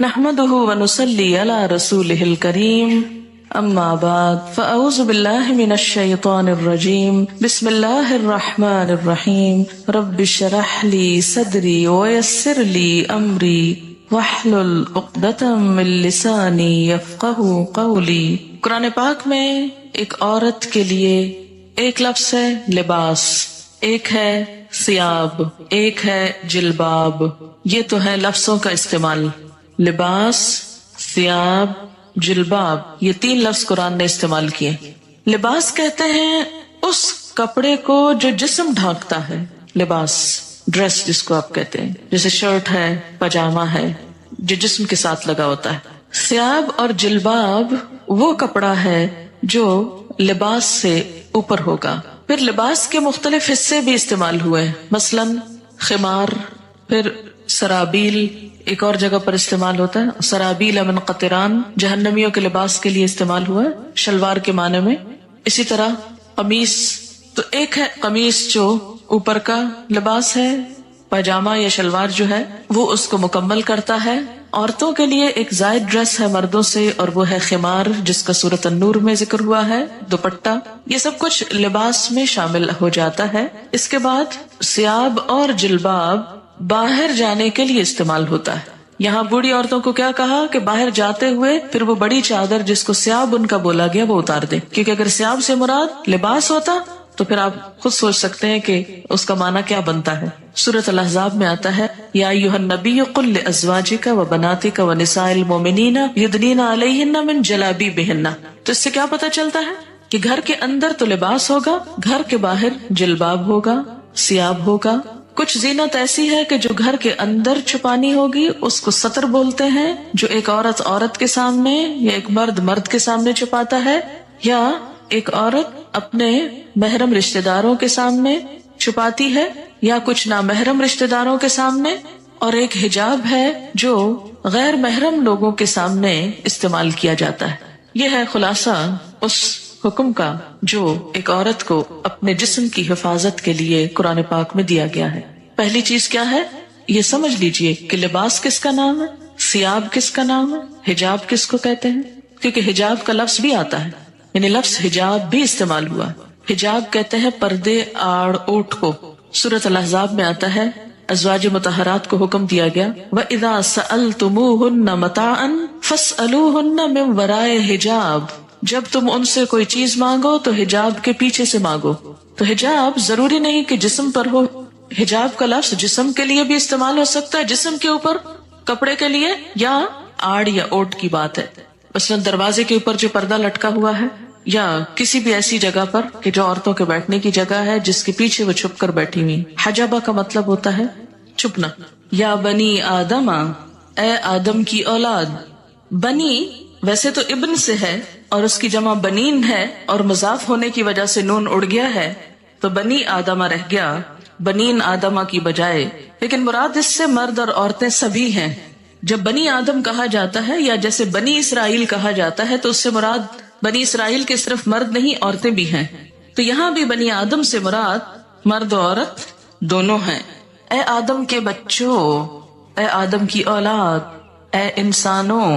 نحمده ونصلي على رسوله الكريم اما بعد فاعوذ بالله من الشيطان الرجيم بسم الله الرحمن الرحيم رب اشرح لي صدري ويسر لي امري واحلل عقدة من لساني يفقهوا قولي۔ قرآن پاک میں ایک عورت کے لیے ایک لفظ ہے لباس، ایک ہے ثیاب، ایک ہے جلباب۔ یہ تو ہے لفظوں کا استعمال، لباس، ثیاب، جلباب، یہ تین لفظ قرآن نے استعمال کیے۔ لباس کہتے ہیں اس کپڑے کو جو جسم ڈھانکتا ہے، لباس، ڈریس جس کو آپ کہتے ہیں، جیسے شرٹ ہے، پاجامہ ہے، جو جسم کے ساتھ لگا ہوتا ہے۔ ثیاب اور جلباب وہ کپڑا ہے جو لباس سے اوپر ہوگا۔ پھر لباس کے مختلف حصے بھی استعمال ہوئے، مثلاً خمار، پھر سرابیل ایک اور جگہ پر استعمال ہوتا ہے، سرابیل من قطران جہنمیوں کے لباس کے لیے استعمال ہوا ہے، شلوار کے معنی میں۔ اسی طرح قمیص، تو ایک ہے قمیص جو اوپر کا لباس ہے، پاجامہ یا شلوار جو ہے وہ اس کو مکمل کرتا ہے۔ عورتوں کے لیے ایک زائد ڈریس ہے مردوں سے، اور وہ ہے خمار جس کا سورۃ النور میں ذکر ہوا ہے، دوپٹہ، یہ سب کچھ لباس میں شامل ہو جاتا ہے۔ اس کے بعد ثیاب اور جلباب باہر جانے کے لیے استعمال ہوتا ہے۔ یہاں بوڑھی عورتوں کو کیا کہا کہ باہر جاتے ہوئے پھر وہ بڑی چادر جس کو ثیاب ان کا بولا گیا وہ اتار دے، کیونکہ اگر ثیاب سے مراد لباس ہوتا تو پھر آپ خود سوچ سکتے ہیں کہ اس کا معنی کیا بنتا ہے۔ سورۃ الاحزاب میں آتا ہے یا ایھا النبی قل لازواجک وبناتک ونساء المؤمنین یدنین علیہن من جلابیبہن۔ تو اس سے کیا پتہ چلتا ہے کہ گھر کے اندر تو لباس ہوگا، گھر کے باہر جلباب ہوگا، ثیاب ہوگا۔ کچھ زینت ایسی ہے کہ جو گھر کے اندر چھپانی ہوگی، اس کو ستر بولتے ہیں، جو ایک عورت عورت کے سامنے یا ایک مرد مرد کے سامنے چھپاتا ہے، یا ایک عورت اپنے محرم رشتہ داروں کے سامنے چھپاتی ہے، یا کچھ نامحرم رشتہ داروں کے سامنے، اور ایک حجاب ہے جو غیر محرم لوگوں کے سامنے استعمال کیا جاتا ہے۔ یہ ہے خلاصہ اس حکم کا جو ایک عورت کو اپنے جسم کی حفاظت کے لیے قرآن پاک میں دیا گیا ہے۔ پہلی چیز کیا ہے یہ سمجھ لیجئے کہ لباس کس کا نام ہے، ثیاب کس کا نام ہے، حجاب کس کو کہتے ہیں، کیونکہ حجاب کا لفظ بھی آتا ہے، یعنی لفظ حجاب بھی استعمال ہوا۔ حجاب کہتے ہیں پردے، آڑ، اوٹ کو۔ سورۃ الاحزاب میں آتا ہے ازواج مطہرات کو حکم دیا گیا وَإِذَا سَأَلْتُمُوهُنَّ مَتَاعًا فَاسْأَلُوهُنَّ مِنْ وَرَاءِ حِجَابٍ، جب تم ان سے کوئی چیز مانگو تو حجاب کے پیچھے سے مانگو۔ تو حجاب ضروری نہیں کہ جسم پر ہو، حجاب کا لفظ جسم کے لیے بھی استعمال ہو سکتا ہے، جسم کے اوپر کپڑے کے لیے، یا آڑ یا اوٹ کی بات ہے، مثلاً دروازے کے اوپر جو پردہ لٹکا ہوا ہے، یا کسی بھی ایسی جگہ پر کہ جو عورتوں کے بیٹھنے کی جگہ ہے جس کے پیچھے وہ چھپ کر بیٹھی ہوئی۔ حجابہ کا مطلب ہوتا ہے چھپنا۔ یا بنی آدم، اے آدم کی اولاد۔ بنی ویسے تو ابن سے ہے اور اس کی جمع بنین ہے، اور مضاف ہونے کی وجہ سے نون اڑ گیا ہے تو بنی آدمہ رہ گیا بنین آدمہ کی بجائے، لیکن مراد اس سے مرد اور عورتیں سبھی ہیں۔ جب بنی آدم کہا جاتا ہے یا جیسے بنی اسرائیل کہا جاتا ہے تو اس سے مراد بنی اسرائیل کے صرف مرد نہیں عورتیں بھی ہیں، تو یہاں بھی بنی آدم سے مراد مرد و عورت دونوں ہیں۔ اے آدم کے بچوں، اے آدم کی اولاد، اے انسانوں،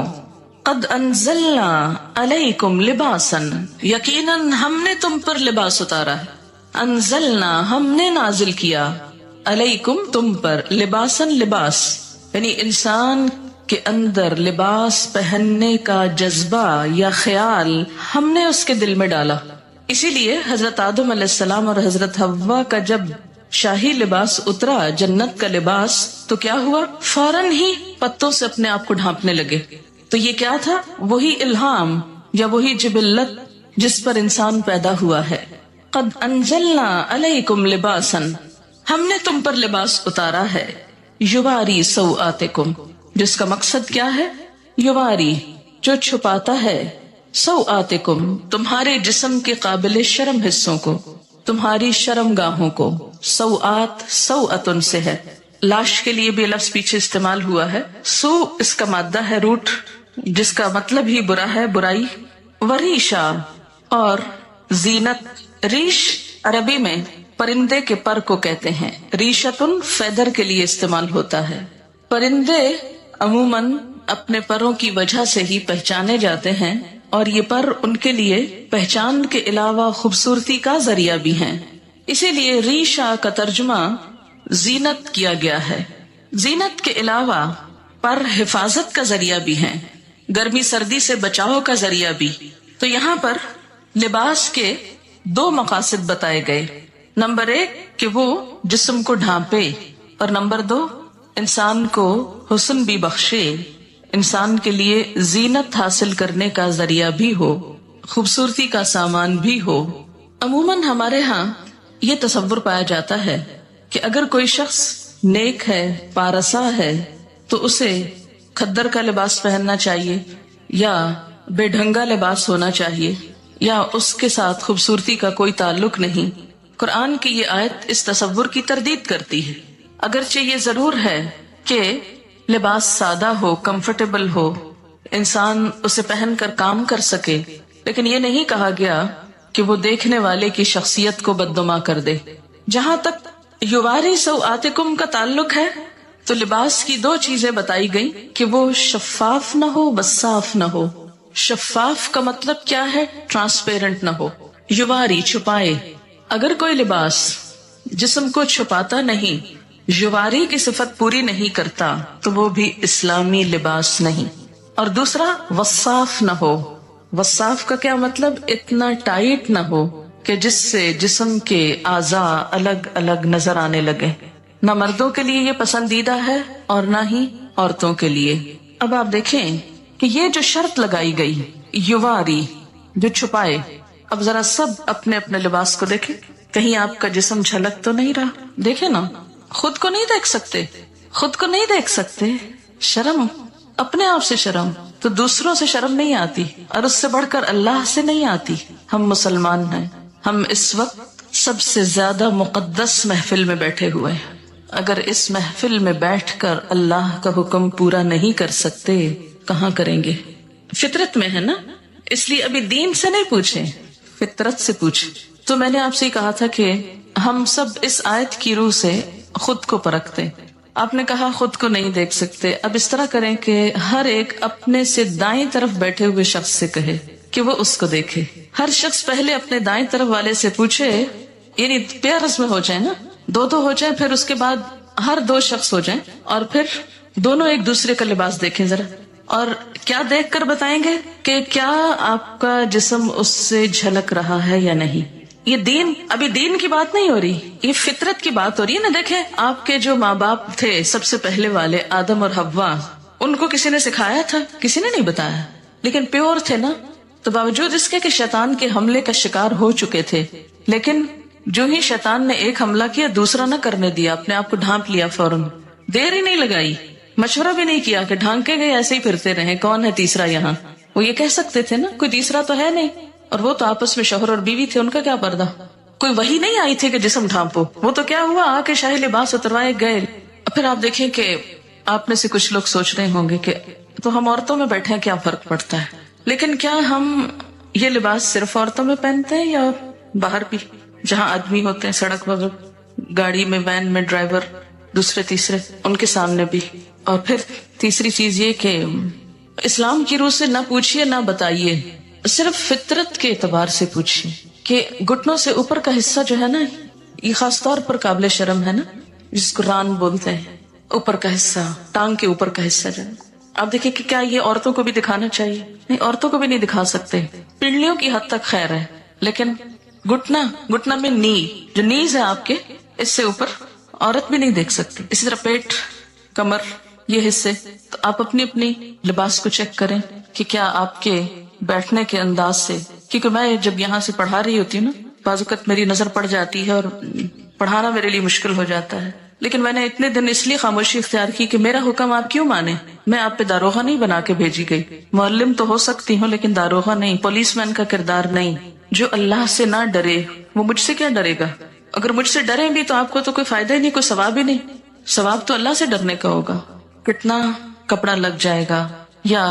قد انزلنا علیکم لباسا، یقیناً ہم نے تم پر لباس اتارا ہے، انزلنا ہم نے نازل کیا، علیکم تم پر، لباسا لباس، یعنی انسان کے اندر لباس پہننے کا جذبہ یا خیال ہم نے اس کے دل میں ڈالا۔ اسی لیے حضرت آدم علیہ السلام اور حضرت حوا کا جب شاہی لباس اترا، جنت کا لباس، تو کیا ہوا، فوراً ہی پتوں سے اپنے آپ کو ڈھانپنے لگے۔ تو یہ کیا تھا، وہی الہام یا وہی جبلت جس پر انسان پیدا ہوا ہے۔ قد انزلنا علیکم لباسا، ہم نے تم پر لباس اتارا ہے، یواری سوآتکم، جس کا مقصد کیا ہے، یواری جو چھپاتا ہے، سوآتکم تمہارے جسم کے قابل شرم حصوں کو، تمہاری شرم گاہوں کو۔ سوآت سوآتن سے ہے، لاش کے لیے بھی لفظ پیچھے استعمال ہوا ہے، سو اس کا مادہ ہے روٹ جس کا مطلب ہی برا ہے، برائی۔ وریشا اور زینت، ریش عربی میں پرندے کے پر کو کہتے ہیں، ریشتن فیدر کے لیے استعمال ہوتا ہے۔ پرندے عموماً اپنے پروں کی وجہ سے ہی پہچانے جاتے ہیں، اور یہ پر ان کے لیے پہچان کے علاوہ خوبصورتی کا ذریعہ بھی ہیں. اسی لیے ریشہ کا ترجمہ زینت کیا گیا ہے. زینت کے علاوہ پر حفاظت کا ذریعہ بھی ہیں، گرمی سردی سے بچاؤ کا ذریعہ بھی. تو یہاں پر لباس کے دو مقاصد بتائے گئے. نمبر 1 کہ وہ جسم کو ڈھانپے، اور نمبر 2 انسان کو حسن بھی بخشے، انسان کے لیے زینت حاصل کرنے کا ذریعہ بھی ہو، خوبصورتی کا سامان بھی ہو. عموماً ہمارے ہاں یہ تصور پایا جاتا ہے کہ اگر کوئی شخص نیک ہے، پارسا ہے، تو اسے کھدر کا لباس پہننا چاہیے، یا بے ڈھنگا لباس ہونا چاہیے، یا اس کے ساتھ خوبصورتی کا کوئی تعلق نہیں. قرآن کی یہ آیت اس تصور کی تردید کرتی ہے. اگرچہ یہ ضرور ہے کہ لباس سادہ ہو، کمفرٹیبل ہو، انسان اسے پہن کر کام کر سکے، لیکن یہ نہیں کہا گیا کہ وہ دیکھنے والے کی شخصیت کو بدنما کر دے. جہاں تک یواری سوآتکم کا تعلق ہے تو لباس کی 2 چیزیں بتائی گئی کہ وہ شفاف نہ ہو، وصاف نہ ہو. شفاف کا مطلب کیا ہے؟ ٹرانسپیرنٹ نہ ہو، یواری چھپائے. اگر کوئی لباس جسم کو چھپاتا نہیں، یواری کی صفت پوری نہیں کرتا، تو وہ بھی اسلامی لباس نہیں. اور دوسرا وصاف نہ ہو. وصاف کا کیا مطلب؟ اتنا ٹائٹ نہ ہو کہ جس سے جسم کے اعضاء الگ الگ نظر آنے لگے. نہ مردوں کے لیے یہ پسندیدہ ہے اور نہ ہی عورتوں کے لیے. اب آپ دیکھیں کہ یہ جو شرط لگائی گئی، یواری، جو چھپائے. اب ذرا سب اپنے اپنے لباس کو دیکھیں، کہیں آپ کا جسم جھلک تو نہیں رہا. دیکھیں نا، خود کو نہیں دیکھ سکتے، خود کو نہیں دیکھ سکتے. شرم، اپنے آپ سے شرم، تو دوسروں سے شرم نہیں آتی، اور اس سے بڑھ کر اللہ سے نہیں آتی. ہم مسلمان ہیں، ہم اس وقت سب سے زیادہ مقدس محفل میں بیٹھے ہوئے ہیں. اگر اس محفل میں بیٹھ کر اللہ کا حکم پورا نہیں کر سکتے، کہاں کریں گے؟ فطرت میں ہے نا، اس لیے ابھی دین سے نہیں پوچھیں، فطرت سے پوچھیں. تو میں نے آپ سے کہا تھا کہ ہم سب اس آیت کی روح سے خود کو پرکھتے. آپ نے کہا خود کو نہیں دیکھ سکتے. اب اس طرح کریں کہ ہر ایک اپنے سے دائیں طرف بیٹھے ہوئے شخص سے کہے کہ وہ اس کو دیکھے. ہر شخص پہلے اپنے دائیں طرف والے سے پوچھے، یعنی پیئرز میں ہو جائیں نا، 2 ہو جائیں، پھر اس کے بعد ہر 2 شخص ہو جائیں، اور پھر دونوں ایک دوسرے کا لباس دیکھیں ذرا. اور کیا دیکھ کر بتائیں گے کہ کیا آپ کا جسم اس سے جھلک رہا ہے یا نہیں. یہ دین، ابھی دین کی بات نہیں ہو رہی، یہ فطرت کی بات ہو رہی ہے نا. دیکھیں آپ کے جو ماں باپ تھے سب سے پہلے والے، آدم اور حوا، ان کو کسی نے سکھایا تھا؟ کسی نے نہیں بتایا، لیکن پیور تھے نا. تو باوجود اس کے کہ شیطان کے حملے کا شکار ہو چکے تھے، لیکن جو ہی شیطان نے ایک حملہ کیا، دوسرا نہ کرنے دیا، اپنے آپ کو ڈھانپ لیا فوراً. دیر ہی نہیں لگائی، مشورہ بھی نہیں کیا کہ ڈھانکے گئے ایسے ہی پھرتے رہے، کون ہے تیسرا یہاں. وہ یہ کہہ سکتے تھے نا، کوئی تیسرا تو ہے نہیں. اور وہ تو آپس میں شوہر اور بیوی تھے، ان کا کیا پردہ. کوئی وحی نہیں آئی تھی کہ جسم ڈھانپو. وہ تو کیا ہوا، آ کے شاہی لباس اتروائے گئے. پھر آپ دیکھیں کہ آپ میں سے کچھ لوگ سوچ رہے ہوں گے کہ تو ہم عورتوں میں بیٹھے ہیں، کیا فرق پڑتا ہے. لیکن کیا ہم یہ لباس صرف عورتوں میں پہنتے ہیں یا باہر بھی، جہاں آدمی ہوتے ہیں سڑک وغیرہ، گاڑی میں، وین میں، ڈرائیور، دوسرے تیسرے، ان کے سامنے بھی. اور پھر تیسری چیز یہ کہ اسلام کی روح سے نہ پوچھیے نہ بتائیے، صرف فطرت کے اعتبار سے پوچھیے کہ گھٹنوں سے اوپر کا حصہ جو ہے نا، یہ خاص طور پر قابل شرم ہے نا، جس کو ران بولتے ہیں، اوپر کا حصہ، ٹانگ کے اوپر کا حصہ جو ہے. آپ دیکھیں کہ کیا یہ عورتوں کو بھی دکھانا چاہیے؟ نہیں، عورتوں کو بھی نہیں دکھا سکتے. پنڈلیوں کی حد تک خیر ہے، لیکن گھٹنا میں نی، جو نیز ہے آپ کے، اس سے اوپر عورت بھی نہیں دیکھ سکتی. اسی طرح پیٹ، کمر، یہ حصے. تو آپ اپنی اپنی لباس کو چیک کریں کہ کیا آپ کے بیٹھنے کے انداز سے، کیونکہ میں جب یہاں سے پڑھا رہی ہوتی ہوں نا، بعض اوقات میری نظر پڑ جاتی ہے اور پڑھانا میرے لیے مشکل ہو جاتا ہے. لیکن میں نے اتنے دن اس لیے خاموشی اختیار کی کہ میرا حکم آپ کیوں مانے. میں آپ پہ داروغہ نہیں بنا کے بھیجی گئی. معلم تو ہو سکتی ہوں لیکن داروغہ نہیں، پولیس مین کا کردار نہیں. جو اللہ سے نہ ڈرے وہ مجھ سے کیا ڈرے گا. اگر مجھ سے ڈرے بھی تو آپ کو تو کوئی فائدہ ہی نہیں، کوئی ثواب ہی نہیں. ثواب تو اللہ سے ڈرنے کا ہوگا. کتنا کپڑا لگ جائے گا، یا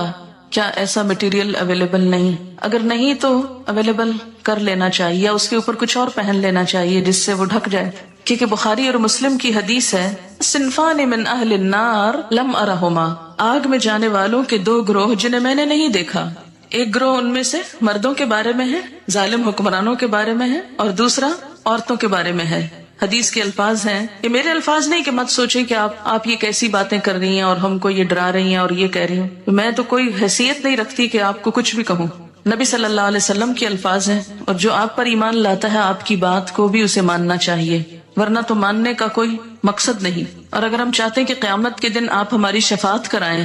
کیا ایسا مٹیریل اویلیبل نہیں، اگر نہیں تو اویلیبل کر لینا چاہیے، یا اس کے اوپر کچھ اور پہن لینا چاہیے جس سے وہ ڈھک جائے. کیونکہ بخاری اور مسلم کی حدیث ہے، صنفان من اہل النار لم ارہما، آگ میں جانے والوں کے دو گروہ جنہیں میں نے نہیں دیکھا. ایک گروہ ان میں سے مردوں کے بارے میں ہے، ظالم حکمرانوں کے بارے میں ہے، اور دوسرا عورتوں کے بارے میں ہے. حدیث کے الفاظ ہیں، یہ میرے الفاظ نہیں کہ مت سوچیں کہ آپ یہ کیسی باتیں کر رہی ہیں اور ہم کو یہ ڈرا رہی ہیں اور یہ کہہ رہی ہوں. میں تو کوئی حیثیت نہیں رکھتی کہ آپ کو کچھ بھی کہوں. نبی صلی اللہ علیہ وسلم کے الفاظ ہیں، اور جو آپ پر ایمان لاتا ہے آپ کی بات کو بھی اسے ماننا چاہیے، ورنہ تو ماننے کا کوئی مقصد نہیں. اور اگر ہم چاہتے ہیں کہ قیامت کے دن آپ ہماری شفاعت کرائیں،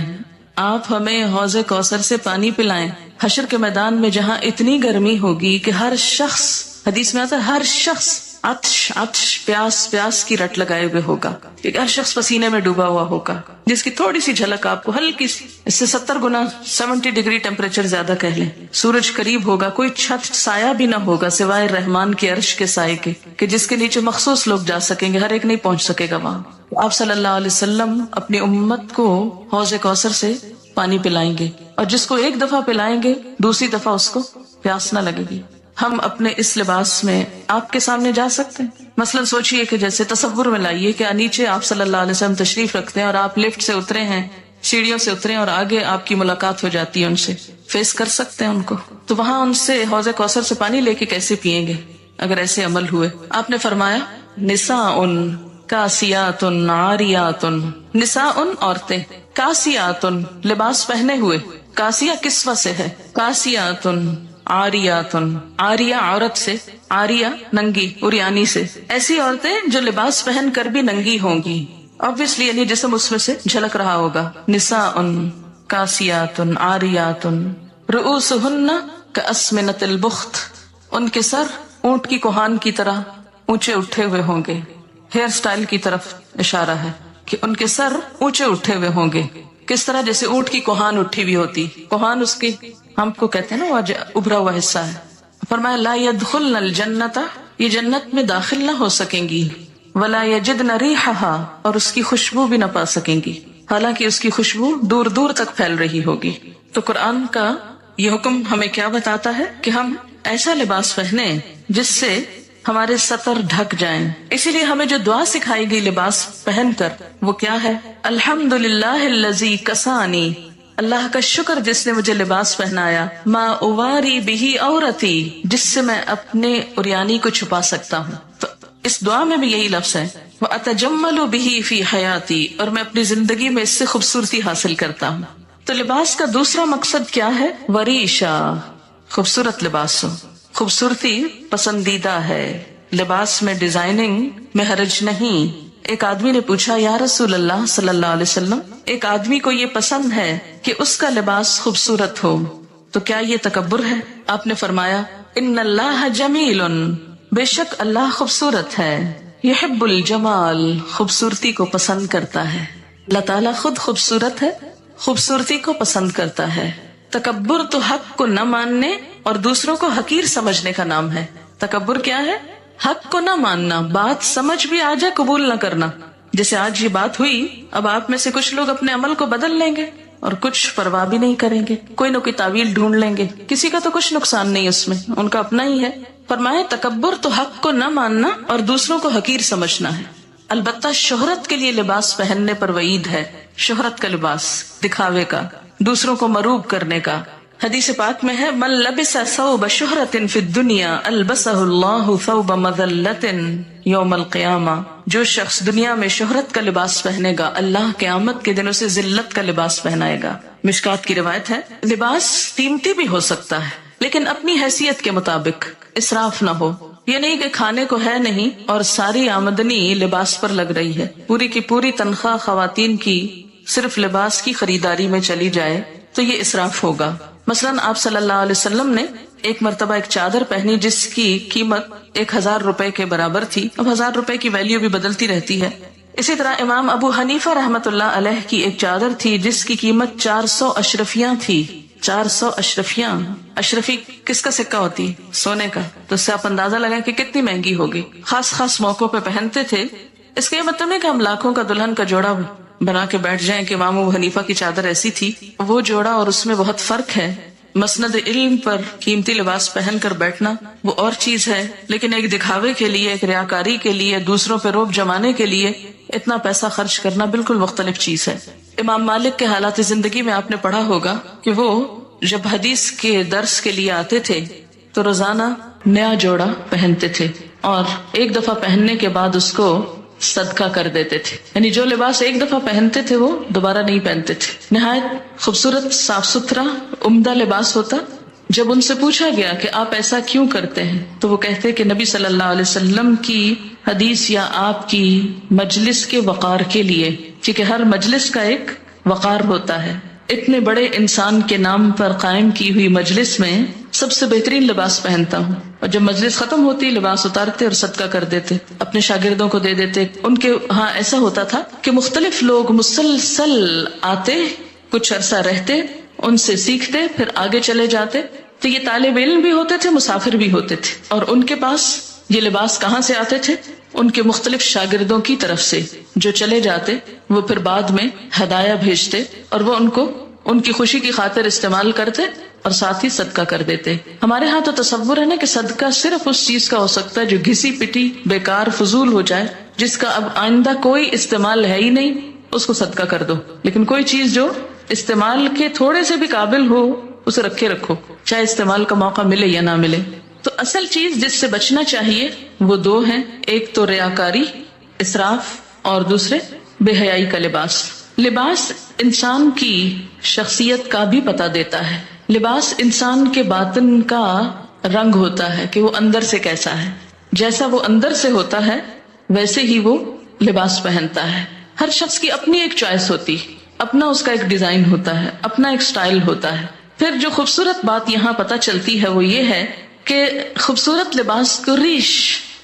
آپ ہمیں حوض کوثر سے پانی پلائیں، حشر کے میدان میں جہاں اتنی گرمی ہوگی کہ ہر شخص، حدیث میں آتا ہے ہر شخص عطش پیاس کی رٹ لگائے ہوئے ہوگا، کہ ہر شخص پسینے میں ڈوبا ہوا ہوگا، جس کی تھوڑی سی جھلک آپ کو ہلکی سی، اس سے 70 گنا 70 ڈگری ٹیمپریچر زیادہ کہہ لیں. سورج قریب ہوگا، کوئی چھت سایہ بھی نہ ہوگا سوائے رحمان کے عرش کے سائے کے، کہ جس کے نیچے مخصوص لوگ جا سکیں گے، ہر ایک نہیں پہنچ سکے گا وہاں. آپ صلی اللہ علیہ وسلم اپنی امت کو حوض کوثر سے پانی پلائیں گے، اور جس کو ایک دفعہ پلائیں گے دوسری دفعہ اس کو پیاس نہ لگے گی. ہم اپنے اس لباس میں آپ کے سامنے جا سکتے ہیں. مثلا سوچئے کہ جیسے تصور میں لائیے کہ نیچے آپ صلی اللہ علیہ وسلم تشریف رکھتے ہیں اور آپ لفٹ سے اترے ہیں، سیڑھیوں سے اترے اور آگے آپ کی ملاقات ہو جاتی ہے، ان سے فیس کر سکتے ہیں ان کو، تو وہاں ان سے حوض کوثر سے پانی لے کے کیسے پیئیں گے اگر ایسے عمل ہوئے؟ آپ نے فرمایا نساء کاسیات عاریات، نساء عورتیں، کاسیات لباس پہنے ہوئے، کاسیہ کسوہ سے ہے، کاسیات عاریات، عاریہ عورت سے، عاریہ ننگی، عریانی سے، ایسی عورتیں جو لباس پہن کر بھی ننگی ہوں گی، obviously یعنی جسم اس میں سے جھلک رہا ہوگا. نساء کاسیات عاریات رؤوسہن کاسمنۃ البخت، ان کے سر اونٹ کی کوہان کی طرح اونچے اٹھے ہوئے ہوں گے. ہیئر سٹائل کی طرف اشارہ ہے کہ ان کے سر اونچے اٹھے ہوئے ہوں گے. کس طرح؟ جیسے اونٹ کی کوہان اٹھی ہوئی ہوتی، کوہان اس کی ہم کو کہتے ہیں نا وہ ابھرا ہوا حصہ ہے. فرمایا لا يدخلن الجنت، یہ جنت میں داخل نہ ہو سکیں گی، ولا یجدن ریحها، اور اس کی خوشبو بھی نہ پا سکیں گی، حالانکہ اس کی خوشبو دور دور تک پھیل رہی ہوگی. تو قرآن کا یہ حکم ہمیں کیا بتاتا ہے کہ ہم ایسا لباس پہنیں جس سے ہمارے سطر ڈھک جائیں. اسی لیے ہمیں جو دعا سکھائی گئی لباس پہن کر وہ کیا ہے؟ الحمدللہ الذی کسانی، اللہ کا شکر جس نے مجھے لباس پہنایا، ما اواری بہی عورتی، جس سے میں اپنے عریانی کو چھپا سکتا ہوں. تو اس دعا میں بھی یہی لفظ ہے، واتجمل بہی فی حیاتی، اور میں اپنی زندگی میں اس سے خوبصورتی حاصل کرتا ہوں. تو لباس کا دوسرا مقصد کیا ہے؟ وریشا، خوبصورت لباس ہو. خوبصورتی پسندیدہ ہے، لباس میں ڈیزائننگ میں حرج نہیں. ایک آدمی نے پوچھا یا رسول اللہ صلی اللہ علیہ وسلم، ایک آدمی کو یہ پسند ہے کہ اس کا لباس خوبصورت ہو، تو کیا یہ تکبر ہے؟ آپ نے فرمایا ان اللہ جمیل، بے شک اللہ خوبصورت ہے، یحب الجمال، خوبصورتی کو پسند کرتا ہے. اللہ تعالیٰ خود خوبصورت ہے، خوبصورتی کو پسند کرتا ہے. تکبر تو حق کو نہ ماننے اور دوسروں کو حقیر سمجھنے کا نام ہے. تکبر کیا ہے؟ حق کو نہ ماننا، بات سمجھ بھی آ جائے قبول نہ کرنا. جیسے آج یہ بات ہوئی، اب آپ میں سے کچھ لوگ اپنے عمل کو بدل لیں گے اور کچھ پرواہ بھی نہیں کریں گے، کوئی نہ کوئی تعویل ڈھونڈ لیں گے، کسی کا تو کچھ نقصان نہیں اس میں، ان کا اپنا ہی ہے. فرمائے تکبر تو حق کو نہ ماننا اور دوسروں کو حقیر سمجھنا ہے. البتہ شہرت کے لیے لباس پہننے پر وعید ہے. شہرت کا لباس، دکھاوے کا، دوسروں کو مروب کرنے کا. حدیث پاک میں ہے من لبس ثوب شہرت فی الدنیا البسہ اللہ ثوب مذلت یوم القیامہ، جو شخص دنیا میں شہرت کا لباس پہنے گا اللہ قیامت کے دن اسے ذلت کا لباس پہنائے گا. مشکات کی روایت ہے لباس قیمتی بھی ہو سکتا ہے لیکن اپنی حیثیت کے مطابق، اسراف نہ ہو. یہ نہیں کہ کھانے کو ہے نہیں اور ساری آمدنی لباس پر لگ رہی ہے، پوری کی پوری تنخواہ خواتین کی صرف لباس کی خریداری میں چلی جائے تو یہ اسراف ہوگا. مثلاً آپ صلی اللہ علیہ وسلم نے ایک مرتبہ ایک چادر پہنی جس کی قیمت 1000 روپے کے برابر تھی. اب 1000 روپے کی ویلیو بھی بدلتی رہتی ہے. اسی طرح امام ابو حنیفہ رحمۃ اللہ علیہ کی ایک چادر تھی جس کی قیمت 400 اشرفیاں تھی. 400 اشرفیاں، اشرفی کس کا سکہ ہوتی؟ سونے کا. تو اس سے آپ اندازہ لگائیں کہ کتنی مہنگی ہوگی. خاص خاص موقعوں پہ پہنتے تھے. اس کا یہ مطلب نہیں کہ ہم لاکھوں کا دلہن کا جوڑا بنا کے بیٹھ جائیں کہ امام ابو حنیفہ کی چادر ایسی تھی. وہ جوڑا اور اس میں بہت فرق ہے. مسند علم پر قیمتی لباس پہن کر بیٹھنا وہ اور چیز ہے، لیکن ایک دکھاوے کے لیے، ایک ریاکاری کے لیے، دوسروں پہ روب جمانے کے لیے اتنا پیسہ خرچ کرنا بالکل مختلف چیز ہے. امام مالک کے حالات زندگی میں آپ نے پڑھا ہوگا کہ وہ جب حدیث کے درس کے لیے آتے تھے تو روزانہ نیا جوڑا پہنتے تھے اور ایک دفعہ پہننے کے بعد اس کو صدقہ کر دیتے تھے. یعنی جو لباس ایک دفعہ پہنتے تھے وہ دوبارہ نہیں پہنتے تھے. نہایت خوبصورت، صاف ستھرا، عمدہ لباس ہوتا. جب ان سے پوچھا گیا کہ آپ ایسا کیوں کرتے ہیں تو وہ کہتے کہ نبی صلی اللہ علیہ وسلم کی حدیث یا آپ کی مجلس کے وقار کے لیے، کیونکہ ہر مجلس کا ایک وقار ہوتا ہے. اتنے بڑے انسان کے نام پر قائم کی ہوئی مجلس میں سب سے بہترین لباس پہنتا ہوں، اور جب مجلس ختم ہوتی لباس اتارتے اور صدقہ کر دیتے، اپنے شاگردوں کو دے دیتے. ان کے ہاں ایسا ہوتا تھا کہ مختلف لوگ مسلسل آتے، کچھ عرصہ رہتے، ان سے سیکھتے، پھر آگے چلے جاتے. تو یہ طالب علم بھی ہوتے تھے، مسافر بھی ہوتے تھے، اور ان کے پاس یہ لباس کہاں سے آتے تھے؟ ان کے مختلف شاگردوں کی طرف سے جو چلے جاتے، وہ پھر بعد میں ہدایہ بھیجتے اور وہ ان کو ان کی خوشی کی خاطر استعمال کرتے اور ساتھ ہی صدقہ کر دیتے. ہمارے ہاں تو تصور ہے نا کہ صدقہ صرف اس چیز کا ہو سکتا ہے جو گھسی پٹی، بیکار، فضول ہو جائے، جس کا اب آئندہ کوئی استعمال ہے ہی نہیں، اس کو صدقہ کر دو. لیکن کوئی چیز جو استعمال کے تھوڑے سے بھی قابل ہو اسے رکھے رکھو، چاہے استعمال کا موقع ملے یا نہ ملے. تو اصل چیز جس سے بچنا چاہیے وہ دو ہیں، ایک تو ریاکاری، اسراف، اور دوسرے بے حیائی کا لباس. لباس انسان کی شخصیت کا بھی پتہ دیتا ہے. لباس انسان کے باطن کا رنگ ہوتا ہے کہ وہ اندر سے کیسا ہے. جیسا وہ اندر سے ہوتا ہے ویسے ہی وہ لباس پہنتا ہے. ہر شخص کی اپنی ایک چوائس ہوتی، اپنا اس کا ایک ڈیزائن ہوتا ہے، اپنا ایک سٹائل ہوتا ہے. پھر جو خوبصورت بات یہاں پتہ چلتی ہے وہ یہ ہے کہ خوبصورت لباس کو ریش،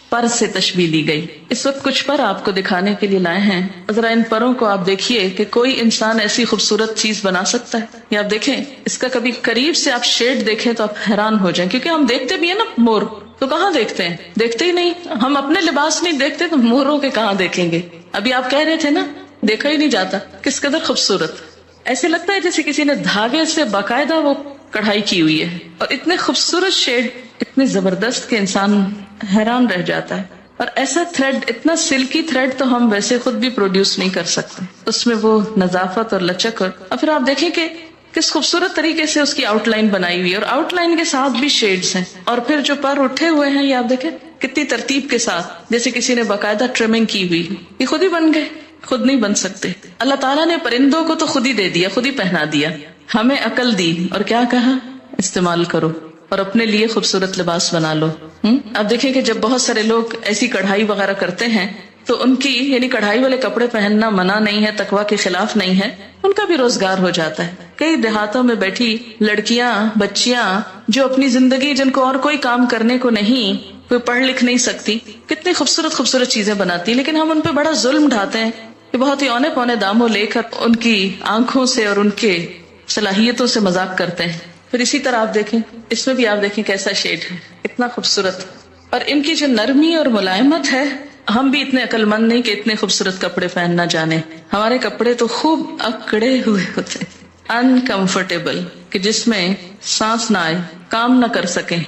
پر سے تشبیہ دی گئی. اس وقت کچھ پر آپ کو دکھانے کے لیے لائے ہیں. ذرا ان پروں کو آپ دیکھیے کہ کوئی انسان ایسی خوبصورت چیز بنا سکتا ہے. یہ آپ دیکھیں، اس کا کبھی قریب سے آپ شیڈ دیکھیں تو آپ حیران ہو جائیں، کیونکہ ہم دیکھتے بھی ہیں نا مور، تو کہاں دیکھتے ہیں؟ دیکھتے ہی نہیں. ہم اپنے لباس نہیں دیکھتے تو موروں کے کہاں دیکھیں گے؟ ابھی آپ کہہ رہے تھے نا، دیکھا ہی نہیں جاتا. کس قدر خوبصورت، ایسے لگتا ہے جیسے کسی نے دھاگے سے باقاعدہ وہ کڑھائی کی ہوئی ہے، اور اتنے خوبصورت شیڈ، اتنے زبردست کہ انسان حیران رہ جاتا ہے. اور ایسا تھریڈ، اتنا سلکی تھریڈ تو ہم ویسے خود بھی پروڈیوس نہیں کر سکتے. اس میں وہ نظافت اور لچک، اور پھر آپ دیکھیں کہ کس خوبصورت طریقے سے اس کی آؤٹ لائن بنائی ہوئی ہے، اور آؤٹ لائن کے ساتھ بھی شیڈز ہیں. اور پھر جو پر اٹھے ہوئے ہیں یہ آپ دیکھیں کتنی ترتیب کے ساتھ، جیسے کسی نے باقاعدہ ٹرمنگ کی ہوئی. یہ خود ہی بن گئے، خود نہیں بن سکتے. اللہ تعالیٰ نے پرندوں کو تو خود ہی دے دیا، خود ہی پہنا دیا. ہمیں عقل دی اور کیا کہا؟ استعمال کرو اور اپنے لیے خوبصورت لباس بنا لو. اب دیکھیں کہ جب بہت سارے لوگ ایسی کڑھائی وغیرہ کرتے ہیں تو ان کی، یعنی کڑھائی والے کپڑے پہننا منع نہیں ہے، تقویٰ کے خلاف نہیں ہے، ان کا بھی روزگار ہو جاتا ہے. کئی دیہاتوں میں بیٹھی لڑکیاں، بچیاں جو اپنی زندگی، جن کو اور کوئی کام کرنے کو نہیں، کوئی پڑھ لکھ نہیں سکتی، کتنی خوبصورت خوبصورت چیزیں بناتی، لیکن ہم ان پہ بڑا ظلم ڈھاتے ہیں کہ بہت ہی اونے پونے داموں لے کر ان کی آنکھوں سے اور ان کے صلاحیتوں سے مذاق کرتے ہیں. پھر اسی طرح آپ دیکھیں، اس میں بھی آپ دیکھیں کیسا شیڈ ہے، اتنا خوبصورت. اور ان کی جو نرمی اور ملائمت ہے، ہم بھی اتنے عقل مند نہیں کہ اتنے خوبصورت کپڑے پہننا جانے. ہمارے کپڑے تو خوب اکڑے ہوئے ہوتے، انکمفرٹیبل، کہ جس میں سانس نہ آئے، کام نہ کر سکیں.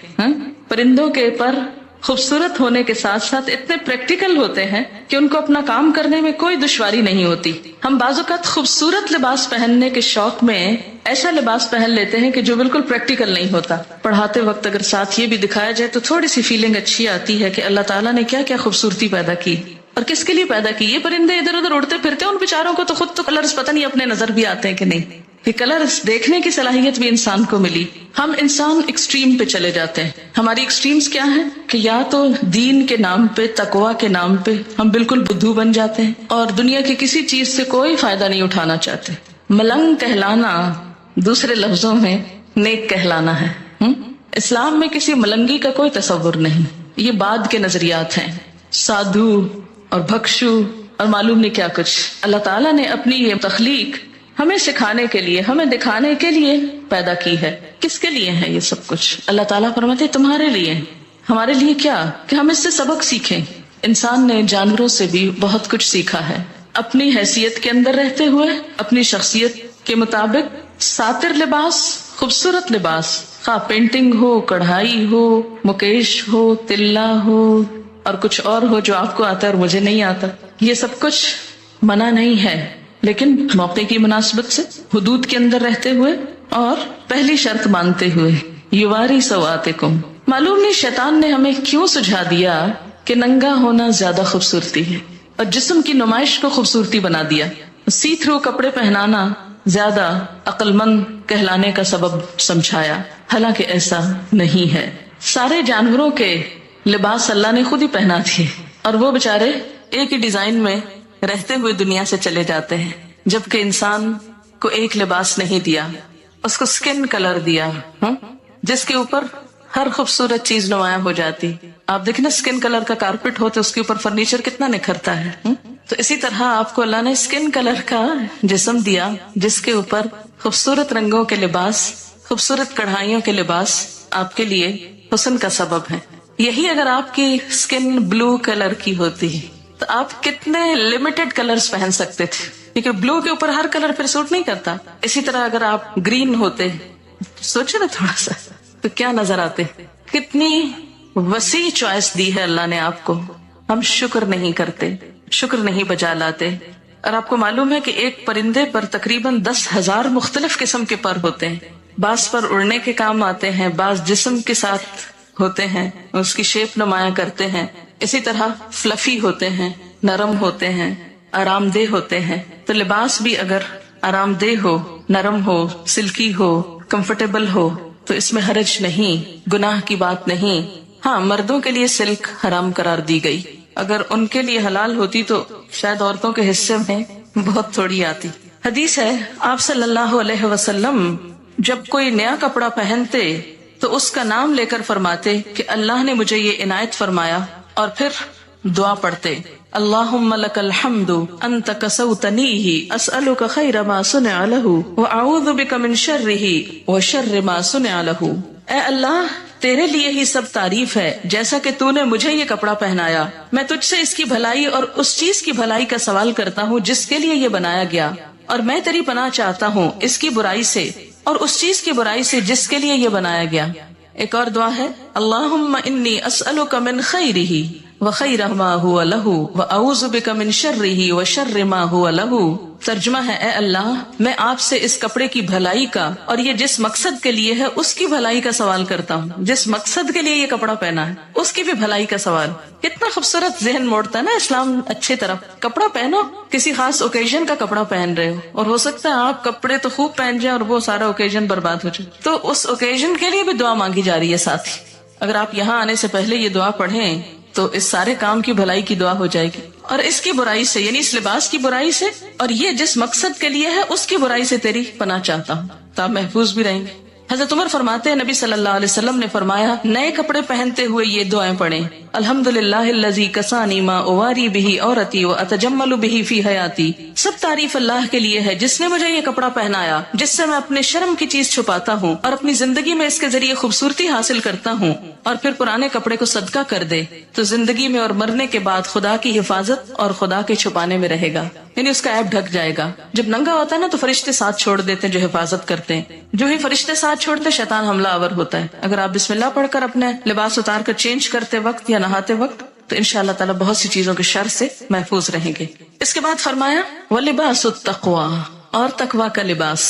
پرندوں کے پر خوبصورت ہونے کے ساتھ ساتھ اتنے پریکٹیکل ہوتے ہیں کہ ان کو اپنا کام کرنے میں کوئی دشواری نہیں ہوتی. ہم بعض اوقات خوبصورت لباس پہننے کے شوق میں ایسا لباس پہن لیتے ہیں کہ جو بالکل پریکٹیکل نہیں ہوتا. پڑھاتے وقت اگر ساتھ یہ بھی دکھایا جائے تو تھوڑی سی فیلنگ اچھی آتی ہے کہ اللہ تعالیٰ نے کیا کیا خوبصورتی پیدا کی اور کس کے لیے پیدا کی. یہ پرندے ادھر ادھر اڑتے پھرتے ہیں، ان بیچاروں کو تو خود تو کلرز پتہ نہیں اپنے نظر بھی آتے ہیں کہ نہیں. یہ کلرز دیکھنے کی صلاحیت بھی انسان کو ملی. ہم انسان ایکسٹریم پہ چلے جاتے ہیں. ہماری ایکسٹریمز کیا ہیں کہ یا تو دین کے نام پہ، تقویٰ کے نام پہ ہم بالکل بدھو بن جاتے ہیں اور دنیا کی کسی چیز سے کوئی فائدہ نہیں اٹھانا چاہتے. ملنگ کہلانا دوسرے لفظوں میں نیک کہلانا ہے. اسلام میں کسی ملنگی کا کوئی تصور نہیں. یہ بعد کے نظریات ہیں، سادھو اور بھکشو اور معلوم نہیں کیا کچھ. اللہ تعالیٰ نے اپنی یہ تخلیق ہمیں سکھانے کے لیے، ہمیں دکھانے کے لیے پیدا کی ہے. کس کے لیے ہے یہ سب کچھ؟ اللہ تعالیٰ فرماتے تمہارے لیے. ہمارے لیے کیا؟ کہ ہم اس سے سبق سیکھیں. انسان نے جانوروں سے بھی بہت کچھ سیکھا ہے. اپنی حیثیت کے اندر رہتے ہوئے، اپنی شخصیت کے مطابق ساتر لباس، خوبصورت لباس، خواہ پینٹنگ ہو، کڑھائی ہو، مکیش ہو، تلہ ہو اور کچھ اور ہو جو آپ کو آتا ہے اور مجھے نہیں آتا، یہ سب کچھ منع نہیں ہے. لیکن موقع کی مناسبت سے، حدود کے اندر رہتے ہوئے اور پہلی شرط مانتے ہوئے، یواری سواتکم۔ معلوم نہیں شیطان نے ہمیں کیوں سجھا دیا کہ ننگا ہونا زیادہ خوبصورتی ہے اور جسم کی نمائش کو خوبصورتی بنا دیا، سی تھرو کپڑے پہنانا زیادہ عقل مند کہلانے کا سبب سمجھایا، حالانکہ ایسا نہیں ہے۔ سارے جانوروں کے لباس اللہ نے خود ہی پہنا دیے اور وہ بےچارے ایک ہی ڈیزائن میں رہتے ہوئے دنیا سے چلے جاتے ہیں، جبکہ انسان کو ایک لباس نہیں دیا، اس کو سکن کلر دیا جس کے اوپر ہر خوبصورت چیز نمایاں ہو جاتی۔ آپ دیکھیں نا، سکن کلر کا کارپیٹ ہو تو اس کے اوپر فرنیچر کتنا نکھرتا ہے۔ تو اسی طرح آپ کو اللہ نے سکن کلر کا جسم دیا جس کے اوپر خوبصورت رنگوں کے لباس، خوبصورت کڑھائیوں کے لباس آپ کے لیے حسن کا سبب ہے۔ یہی اگر آپ کی سکن بلو کلر کی ہوتی تو آپ کتنے لمیٹڈ کلرز پہن سکتے تھے، کیونکہ بلو کے اوپر ہر کلر پھر سوٹ نہیں کرتا۔ اسی طرح اگر آپ گرین ہوتے، سوچے نا تھوڑا سا، تو کیا نظر آتے۔ کتنی وسیع چوائس دی ہے اللہ نے آپ کو، ہم شکر نہیں کرتے، شکر نہیں بجا لاتے۔ اور آپ کو معلوم ہے کہ ایک پرندے پر تقریباً 10,000 مختلف قسم کے پر ہوتے ہیں، بعض پر اڑنے کے کام آتے ہیں، بعض جسم کے ساتھ ہوتے ہیں، اس کی شیپ نمایاں کرتے ہیں۔ اسی طرح فلفی ہوتے ہیں، نرم ہوتے ہیں، آرام دہ ہوتے ہیں۔ تو لباس بھی اگر آرام دہ ہو، نرم ہو، سلکی ہو، کمفرٹیبل ہو تو اس میں حرج نہیں، گناہ کی بات نہیں۔ ہاں، مردوں کے لیے سلک حرام قرار دی گئی، اگر ان کے لیے حلال ہوتی تو شاید عورتوں کے حصے میں بہت تھوڑی آتی۔ حدیث ہے، آپ صلی اللہ علیہ وسلم جب کوئی نیا کپڑا پہنتے تو اس کا نام لے کر فرماتے کہ اللہ نے مجھے یہ عنایت فرمایا، اور پھر دعا پڑھتے، اللہم لک الحمد انت کسوتنیہ اسألک خیر ما صنع لہ واعوذ بک من شرہ وشر ما صنع لہ۔ اے اللہ، تیرے لیے ہی سب تعریف ہے، جیسا کہ تو نے مجھے یہ کپڑا پہنایا، میں تجھ سے اس کی بھلائی اور اس چیز کی بھلائی کا سوال کرتا ہوں جس کے لیے یہ بنایا گیا، اور میں تیری پناہ چاہتا ہوں اس کی برائی سے اور اس چیز کی برائی سے جس کے لیے یہ بنایا گیا۔ ایک اور دعا ہے، اللہم انی اسألک من خیرہ وخیر ما هو له واعوذ بک من شرہ وشر ما هو له۔ ترجمہ ہے، اے اللہ، میں آپ سے اس کپڑے کی بھلائی کا اور یہ جس مقصد کے لیے ہے اس کی بھلائی کا سوال کرتا ہوں، جس مقصد کے لیے یہ کپڑا پہنا ہے اس کی بھی بھلائی کا سوال۔ کتنا خوبصورت ذہن موڑتا ہے نا اسلام اچھے طرف۔ کپڑا پہنو، کسی خاص اوکیزن کا کپڑا پہن رہے ہو، اور ہو سکتا ہے آپ کپڑے تو خوب پہن جائیں اور وہ سارا اوکیزن برباد ہو جائے، تو اس اوکیزن کے لیے بھی دعا مانگی جا رہی ہے ساتھ ہی۔ اگر آپ یہاں آنے سے پہلے یہ دعا پڑھیں تو اس سارے کام کی بھلائی کی دعا ہو جائے گی، اور اس کی برائی سے، یعنی اس لباس کی برائی سے اور یہ جس مقصد کے لیے ہے اس کی برائی سے تیری پناہ چاہتا ہوں، تو آپ محفوظ بھی رہیں گے۔ حضرت عمر فرماتے ہیں، نبی صلی اللہ علیہ وسلم نے فرمایا، نئے کپڑے پہنتے ہوئے یہ دعائیں پڑھیں، الحمدللہ الذی کسانی ما اواری بہ عورتی واتجمل بہ فی حیاتی۔ سب تعریف اللہ کے لیے ہے جس نے مجھے یہ کپڑا پہنایا جس سے میں اپنے شرم کی چیز چھپاتا ہوں اور اپنی زندگی میں اس کے ذریعے خوبصورتی حاصل کرتا ہوں، اور پھر پرانے کپڑے کو صدقہ کر دے تو زندگی میں اور مرنے کے بعد خدا کی حفاظت اور خدا کے چھپانے میں رہے گا، یعنی اس کا عیب ڈھک جائے گا۔ جب ننگا ہوتا ہے نا تو فرشتے ساتھ چھوڑ دیتے ہیں جو حفاظت کرتے ہیں، جو ہی فرشتے ساتھ چھوڑتے شیطان حملہ آور ہوتا ہے۔ اگر آپ بسم اللہ پڑھ کر اپنے لباس اتار کر چینج کرتے وقت یا نہاتے وقت تو انشاءاللہ تعالی بہت سی چیزوں کے شر سے محفوظ رہیں گے۔ اس کے بعد فرمایا، وَلِبَاسُ التَّقْوَى، اور تقوی کا لباس۔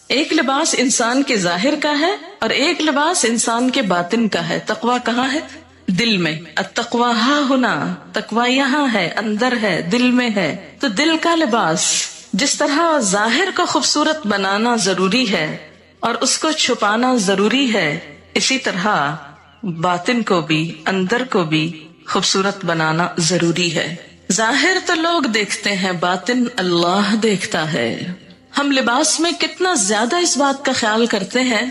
ایک لباس انسان کے ظاہر کا ہے اور ایک لباس انسان کے باطن کا ہے۔ تقوی کہاں ہے؟ دل میں۔ التقوی ہا ہنا، تقوی یہاں ہے، اندر ہے، دل میں ہے۔ تو دل کا لباس، جس طرح ظاہر کو خوبصورت بنانا ضروری ہے اور اس کو چھپانا ضروری ہے، اسی طرح باطن کو بھی، اندر کو بھی خوبصورت بنانا ضروری ہے۔ ظاہر تو لوگ دیکھتے ہیں، باطن اللہ دیکھتا ہے۔ ہم لباس میں کتنا زیادہ اس بات کا خیال کرتے ہیں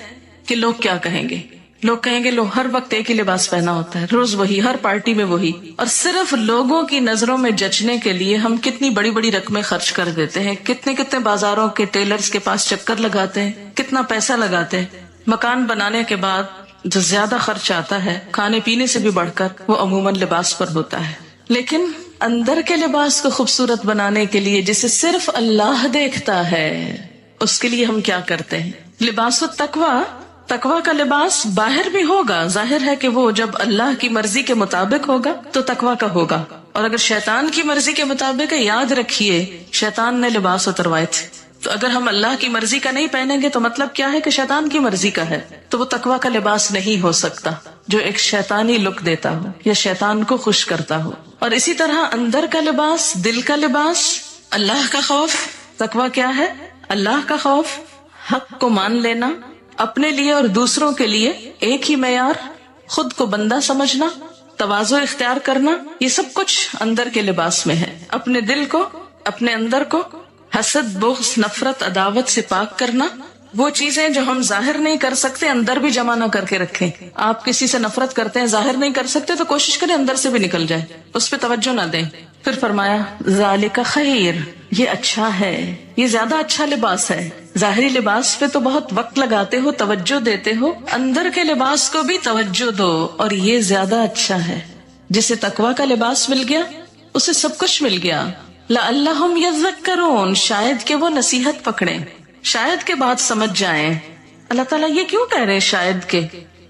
کہ لوگ کیا کہیں گے۔ لوگ کہیں گے، لوگ ہر وقت ایک ہی لباس پہنا ہوتا ہے، روز وہی، ہر پارٹی میں وہی، اور صرف لوگوں کی نظروں میں جچنے کے لیے ہم کتنی بڑی بڑی رقمیں خرچ کر دیتے ہیں، کتنے بازاروں کے ٹیلرز کے پاس چکر لگاتے ہیں، کتنا پیسہ لگاتے ہیں۔ مکان بنانے کے بعد جو زیادہ خرچ آتا ہے کھانے پینے سے بھی بڑھ کر، وہ عموماً لباس پر ہوتا ہے۔ لیکن اندر کے لباس کو خوبصورت بنانے کے لیے، جسے صرف اللہ دیکھتا ہے، اس کے لیے ہم کیا کرتے ہیں؟ لباس التقوی، تقوی کا لباس باہر بھی ہوگا، ظاہر ہے کہ وہ جب اللہ کی مرضی کے مطابق ہوگا تو تقوی کا ہوگا، اور اگر شیطان کی مرضی کے مطابق ہے، یاد رکھیے شیطان نے لباس اتروائے تھے، تو اگر ہم اللہ کی مرضی کا نہیں پہنیں گے تو مطلب کیا ہے کہ شیطان کی مرضی کا ہے، تو وہ تقویٰ کا لباس نہیں ہو سکتا جو ایک شیطانی لک دیتا ہو یا شیطان کو خوش کرتا ہو۔ اور اسی طرح اندر کا لباس، دل کا لباس اللہ کا خوف۔ تقویٰ کیا ہے؟ اللہ کا خوف، حق کو مان لینا، اپنے لیے اور دوسروں کے لیے ایک ہی معیار، خود کو بندہ سمجھنا، تواضع اختیار کرنا، یہ سب کچھ اندر کے لباس میں ہے۔ اپنے دل کو، اپنے اندر کو حسد، بغض، نفرت، عداوت سے پاک کرنا۔ وہ چیزیں جو ہم ظاہر نہیں کر سکتے اندر بھی جمع نہ کر کے رکھیں۔ آپ کسی سے نفرت کرتے ہیں، ظاہر نہیں کر سکتے تو کوشش کریں اندر سے بھی نکل جائے، اس پہ توجہ نہ دیں۔ پھر فرمایا ذالک خیر، یہ اچھا ہے، یہ زیادہ اچھا لباس ہے۔ ظاہری لباس پہ تو بہت وقت لگاتے ہو، توجہ دیتے ہو، اندر کے لباس کو بھی توجہ دو، اور یہ زیادہ اچھا ہے۔ جسے تقویٰ کا لباس مل گیا اسے سب کچھ مل گیا۔ لعلہم یذکرون، شاید کہ وہ نصیحت پکڑیں، شاید کے بعد سمجھ جائیں۔ اللہ تعالیٰ یہ کیوں کہہ رہے ہیں شاید کے؟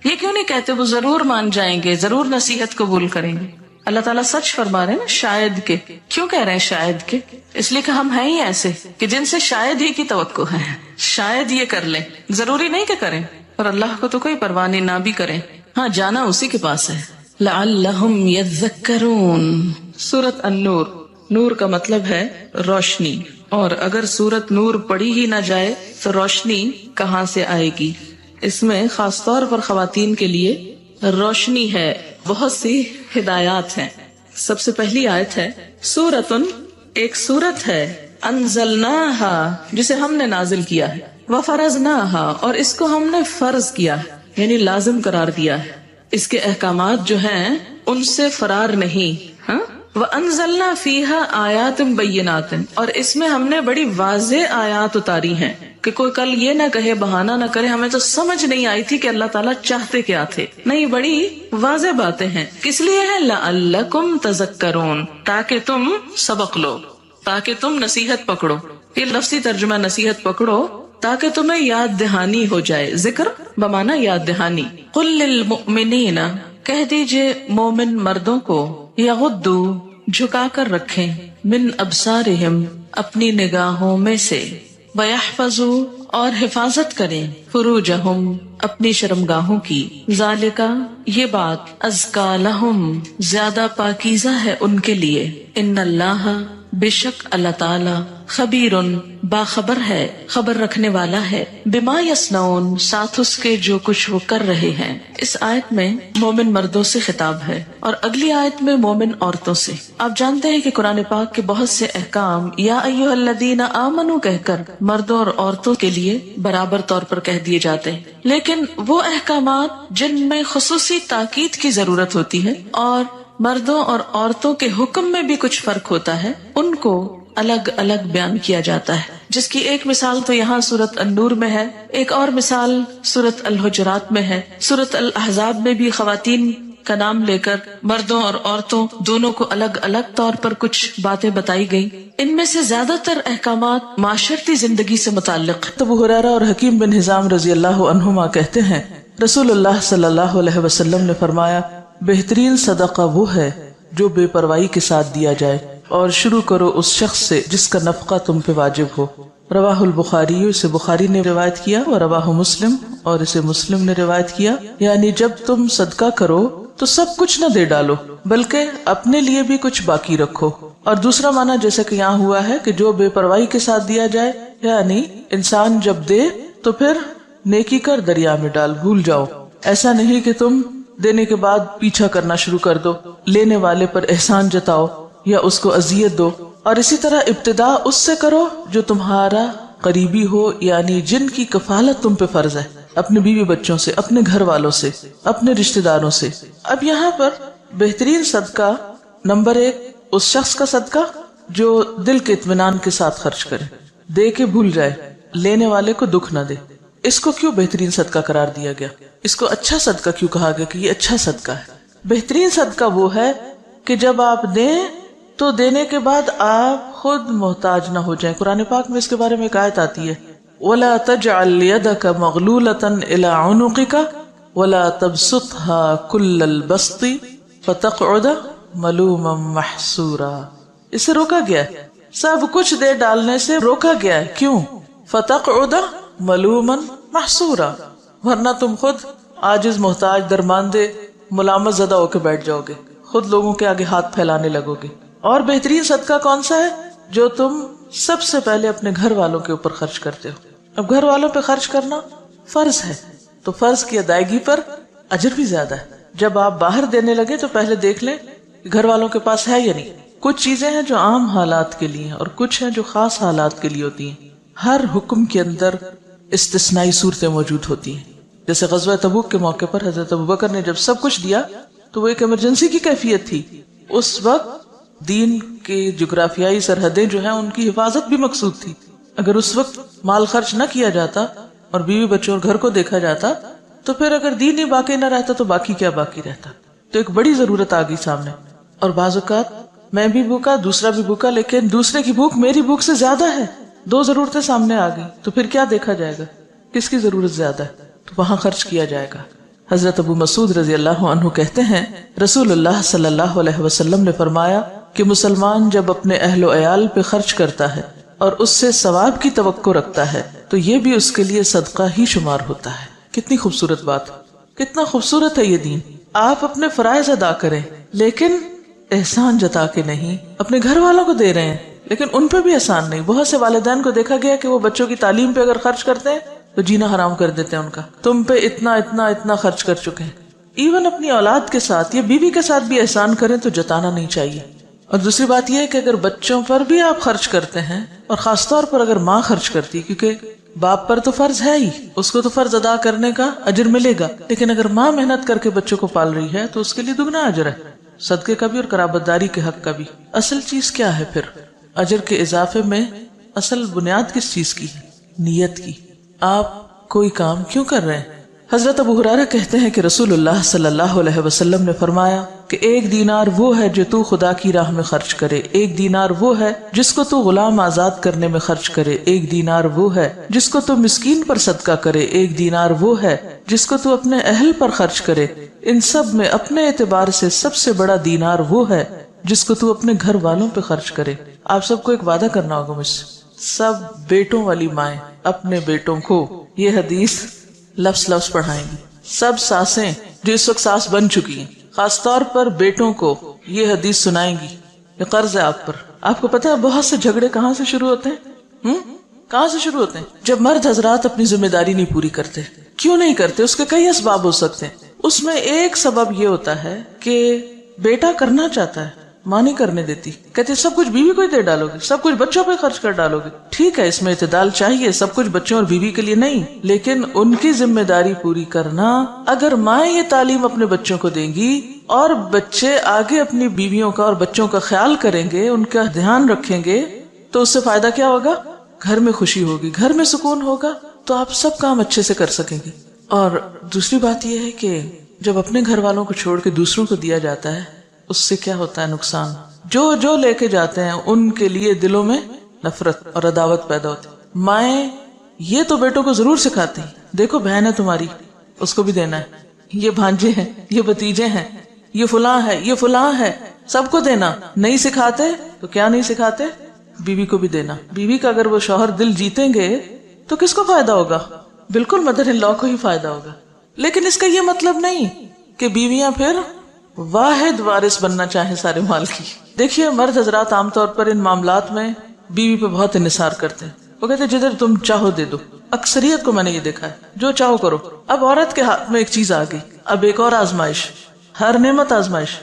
یہ کیوں نہیں کہتے وہ ضرور مان جائیں گے، ضرور نصیحت قبول کریں گے؟ اللہ تعالیٰ سچ فرما رہے ہیں نا، شاید کے کیوں کہہ رہے ہیں شاید کے؟ اس لیے کہ ہم ہیں ہی ایسے کہ جن سے شاید ہی کی توقع ہے، شاید یہ کر لیں، ضروری نہیں کہ کریں، اور اللہ کو تو کوئی پرواہ نہیں، نہ بھی کریں، ہاں جانا اسی کے پاس ہے۔ لعلہم یذکرون۔ سورۃ النور، نور کا مطلب ہے روشنی، اور اگر سورت نور پڑھی ہی نہ جائے تو روشنی کہاں سے آئے گی؟ اس میں خاص طور پر خواتین کے لیے روشنی ہے، بہت سی ہدایات ہیں۔ سب سے پہلی آیت ہے سورتن، ایک سورت ہے، انزلناہا، جسے ہم نے نازل کیا ہے، وفرضناہا، اور اس کو ہم نے فرض کیا ہے، یعنی لازم قرار دیا ہے۔ اس کے احکامات جو ہیں ان سے فرار نہیں۔ ہاں، وَأَنزَلْنَا فِيهَا آيَاتٍ بَيِّنَاتٍ، اور اس میں ہم نے بڑی واضح آیات اتاری ہیں کہ کوئی کل یہ نہ کہے، بہانہ نہ کرے ہمیں تو سمجھ نہیں آئی تھی کہ اللہ تعالیٰ چاہتے کیا تھے۔ نہیں، بڑی واضح باتیں ہیں۔ کس لیے ہے؟ لَعَلَّكُمْ تَذَكَّرُونَ، تاکہ تم سبق لو، تاکہ تم نصیحت پکڑو۔ یہ لفظی ترجمہ نصیحت پکڑو، تاکہ تمہیں یاد دہانی ہو جائے۔ ذکر بمانا یاد دہانی۔ قُلْ لِلْمُؤْمِنِينَ، کہہ دیجئے مومن مردوں کو، یغضوا، جھکا کر رکھیں، من ابصارہم، اپنی نگاہوں میں سے، ویحفظوا، اور حفاظت کریں، فروجہم، اپنی شرمگاہوں کی، ذالکا، یہ بات، ازکا لہم، زیادہ پاکیزہ ہے ان کے لیے، ان اللہ، بے شک اللہ تعالی، خبیرن، باخبر ہے، خبر رکھنے والا ہے، بما یصنعون، ساتھ اس کے جو کچھ وہ کر رہے ہیں۔ اس آیت میں مومن مردوں سے خطاب ہے اور اگلی آیت میں مومن عورتوں سے۔ آپ جانتے ہیں کہ قرآن پاک کے بہت سے احکام یا ایھا الذین آمنوا کہہ کر مردوں اور عورتوں کے لیے برابر طور پر کہہ دیے جاتے ہیں، لیکن وہ احکامات جن میں خصوصی تاکید کی ضرورت ہوتی ہے اور مردوں اور عورتوں کے حکم میں بھی کچھ فرق ہوتا ہے، ان کو الگ الگ بیان کیا جاتا ہے، جس کی ایک مثال تو یہاں سورۃ النور میں ہے، ایک اور مثال سورۃ الحجرات میں ہے۔ سورۃ الاحزاب میں بھی خواتین کا نام لے کر مردوں اور عورتوں دونوں کو الگ الگ طور پر کچھ باتیں بتائی گئی۔ ان میں سے زیادہ تر احکامات معاشرتی زندگی سے متعلق۔ ابو ہریرہ اور حکیم بن حزام رضی اللہ عنہما کہتے ہیں، رسول اللہ صلی اللہ علیہ وسلم نے فرمایا، بہترین صدقہ وہ ہے جو بے پرواہی کے ساتھ دیا جائے، اور شروع کرو اس شخص سے جس کا نفقہ تم پہ واجب ہو۔ رواہ البخاری، اسے بخاری نے روایت کیا، اور رواہ مسلم، اور اسے مسلم نے روایت کیا۔ یعنی جب تم صدقہ کرو تو سب کچھ نہ دے ڈالو بلکہ اپنے لیے بھی کچھ باقی رکھو۔ اور دوسرا معنی جیسا کہ یہاں ہوا ہے کہ جو بے پرواہی کے ساتھ دیا جائے، یعنی انسان جب دے تو پھر نیکی کر دریا میں ڈال، بھول جاؤ۔ ایسا نہیں کہ تم دینے کے بعد پیچھا کرنا شروع کر دو، لینے والے پر احسان جتاؤ یا اس کو اذیت دو۔ اور اسی طرح ابتدا اس سے کرو جو تمہارا قریبی ہو، یعنی جن کی کفالت تم پہ فرض ہے، اپنے بیوی بچوں سے، اپنے گھر والوں سے، اپنے رشتہ داروں سے۔ اب یہاں پر بہترین صدقہ، نمبر 1 اس شخص کا صدقہ جو دل کے اطمینان کے ساتھ خرچ کرے، دے کے بھول جائے، لینے والے کو دکھ نہ دے۔ اس کو کیوں بہترین صدقہ قرار دیا گیا؟ اس کو اچھا صدقہ کیوں کہا گیا کہ یہ اچھا صدقہ ہے؟ بہترین صدقہ وہ ہے کہ جب آپ دیں تو دینے کے بعد آپ خود محتاج نہ ہو جائیں۔ قرآن پاک میں اس کے بارے میں ایک آیت آتی ہے، وَلَا تَجْعَلْ يَدَكَ مَغْلُولَةً إِلَىٰ عُنُقِكَ وَلَا تَبْسُطْهَا كُلَّ الْبَسْطِ فَتَقْعُدَ ملوما محسورا. اسے روکا گیا ہے, سب کچھ دے ڈالنے سے روکا گیا ہے. کیوں؟ فتقعد ملوما محسورا, ورنہ تم خود عاجز, محتاج, درماندے, ملامت زدہ ہو کے بیٹھ جاؤ گے, خود لوگوں کے آگے ہاتھ پھیلانے لگو گے. اور بہترین صدقہ کون سا ہے؟ جو تم سب سے پہلے اپنے گھر والوں کے اوپر خرچ کرتے ہو. اب گھر والوں پہ خرچ کرنا فرض ہے, تو فرض کی ادائیگی پر اجر بھی زیادہ ہے. جب آپ باہر دینے لگے تو پہلے دیکھ لیں کہ گھر والوں کے پاس ہے یا نہیں. کچھ چیزیں ہیں جو عام حالات کے لیے ہیں اور کچھ ہیں جو خاص حالات کے لیے ہوتی ہیں. ہر حکم کے اندر استثنائی صورتیں موجود ہوتی ہیں. جیسے غزوہ تبوک کے موقع پر حضرت ابوبکر نے جب سب کچھ دیا تو وہ ایک ایمرجنسی کی کیفیت تھی. اس وقت دین کی جغرافیائی سرحدیں جو ہیں ان کی حفاظت بھی مقصود تھی. اگر اس وقت مال خرچ نہ کیا جاتا اور بیوی بچوں اور گھر کو دیکھا جاتا تو پھر اگر دین ہی باقی نہ رہتا تو باقی کیا باقی رہتا. تو ایک بڑی ضرورت آ گئی سامنے, اور بعض اوقات میں بھی بھوکا, دوسرا بھی بھوکا, لیکن دوسرے کی بھوک میری بھوک سے زیادہ ہے. دو ضرورتیں سامنے آ گئی تو پھر کیا دیکھا جائے گا, کس کی ضرورت زیادہ ہے, تو وہاں خرچ کیا جائے گا. حضرت ابو مسعود رضی اللہ عنہ کہتے ہیں رسول اللہ صلی اللہ علیہ وسلم نے فرمایا کہ مسلمان جب اپنے اہل و عیال پہ خرچ کرتا ہے اور اس سے ثواب کی توقع رکھتا ہے تو یہ بھی اس کے لیے صدقہ ہی شمار ہوتا ہے. کتنی خوبصورت بات, کتنا خوبصورت ہے یہ دین. آپ اپنے فرائض ادا کریں لیکن احسان جتا کے نہیں. اپنے گھر والوں کو دے رہے ہیں لیکن ان پہ بھی احسان نہیں. بہت سے والدین کو دیکھا گیا کہ وہ بچوں کی تعلیم پہ اگر خرچ کرتے ہیں تو جینا حرام کر دیتے ہیں ان کا. تم پہ اتنا اتنا اتنا خرچ کر چکے ہیں. ایون اپنی اولاد کے ساتھ یا بیوی کے ساتھ بھی احسان کریں تو جتانا نہیں چاہیے. اور دوسری بات یہ ہے کہ اگر بچوں پر بھی آپ خرچ کرتے ہیں, اور خاص طور پر اگر ماں خرچ کرتی ہے, کیونکہ باپ پر تو فرض ہے ہی, اس کو تو فرض ادا کرنے کا اجر ملے گا, لیکن اگر ماں محنت کر کے بچوں کو پال رہی ہے تو اس کے لیے دگنا اجر ہے, صدقے کا بھی اور قرابت داری کے حق کا بھی. اصل چیز کیا ہے پھر اجر کے اضافے میں؟ اصل بنیاد کس چیز کی ہے؟ نیت کی. آپ کوئی کام کیوں کر رہے ہیں؟ حضرت ابو ہریرہ کہتے ہیں کہ رسول اللہ صلی اللہ علیہ وسلم نے فرمایا کہ 1 دینار وہ ہے جو تو خدا کی راہ میں خرچ کرے, 1 دینار وہ ہے جس کو تو غلام آزاد کرنے میں خرچ کرے, 1 دینار وہ ہے جس کو تو مسکین پر صدقہ کرے, 1 دینار وہ ہے جس کو تو اپنے اہل پر خرچ کرے. ان سب میں اپنے اعتبار سے سب سے بڑا دینار وہ ہے جس کو تو اپنے گھر والوں پہ خرچ کرے. آپ سب کو ایک وعدہ کرنا ہوگا مجھ سے, سب بیٹوں والی مائیں اپنے بیٹوں کو یہ حدیث لفظ پڑھائیں گی. سب ساسیں جو اس وقت ساس بن چکی ہیں خاص طور پر بیٹوں کو یہ حدیث سنائیں گی. یہ قرض ہے آپ پر. آپ کو پتا ہے بہت سے جھگڑے کہاں سے شروع ہوتے ہیں؟ کہاں سے شروع ہوتے ہیں؟ جب مرد حضرات اپنی ذمہ داری نہیں پوری کرتے. کیوں نہیں کرتے؟ اس کے کئی اسباب ہو سکتے ہیں. اس میں ایک سبب یہ ہوتا ہے کہ بیٹا کرنا چاہتا ہے, ماں نہیں کرنے دیتی, کہتے سب کچھ بیوی کو ہی دے ڈالو گے, سب کچھ بچوں پہ خرچ کر ڈالو گے. ٹھیک ہے, اس میں اعتدال چاہیے, سب کچھ بچوں اور بیوی کے لیے نہیں, لیکن ان کی ذمہ داری پوری کرنا. اگر مائیں یہ تعلیم اپنے بچوں کو دیں گی اور بچے آگے اپنی بیویوں کا اور بچوں کا خیال کریں گے, ان کا دھیان رکھیں گے, تو اس سے فائدہ کیا ہوگا؟ گھر میں خوشی ہوگی, گھر میں سکون ہوگا, تو آپ سب کام اچھے سے کر سکیں گے. اور دوسری بات یہ ہے کہ جب اپنے گھر والوں کو چھوڑ کے دوسروں کو دیا جاتا ہے اس سے کیا ہوتا ہے نقصان؟ جو لے کے جاتے ہیں ان کے لیے دلوں میں نفرت اور عداوت پیدا ہوتی. مائیں یہ تو بیٹوں کو ضرور سکھاتی ہیں, دیکھو بہن ہے تمہاری, اس کو بھی دینا ہے, یہ بھانجے ہیں, یہ بھتیجے ہیں, یہ فلاں ہے, یہ فلاں ہے, سب کو دینا. نہیں سکھاتے تو کیا نہیں سکھاتے؟ بیوی کو بھی دینا. بیوی کا اگر وہ شوہر دل جیتیں گے تو کس کو فائدہ ہوگا؟ بالکل مدر ان لا کو ہی فائدہ ہوگا. لیکن اس کا یہ مطلب نہیں کہ بیویاں پھر واحد وارث بننا چاہیں سارے مال کی. دیکھیے مرد حضرات عام طور پر ان معاملات میں بیوی پہ بہت انحصار کرتے ہیں. وہ کہتے ہیں جدھر تم چاہو دے دو. اکثریت کو میں نے یہ دیکھا ہے, جو چاہو کرو. اب عورت کے ہاتھ میں ایک چیز آ گئی, اب ایک اور آزمائش, ہر نعمت آزمائش.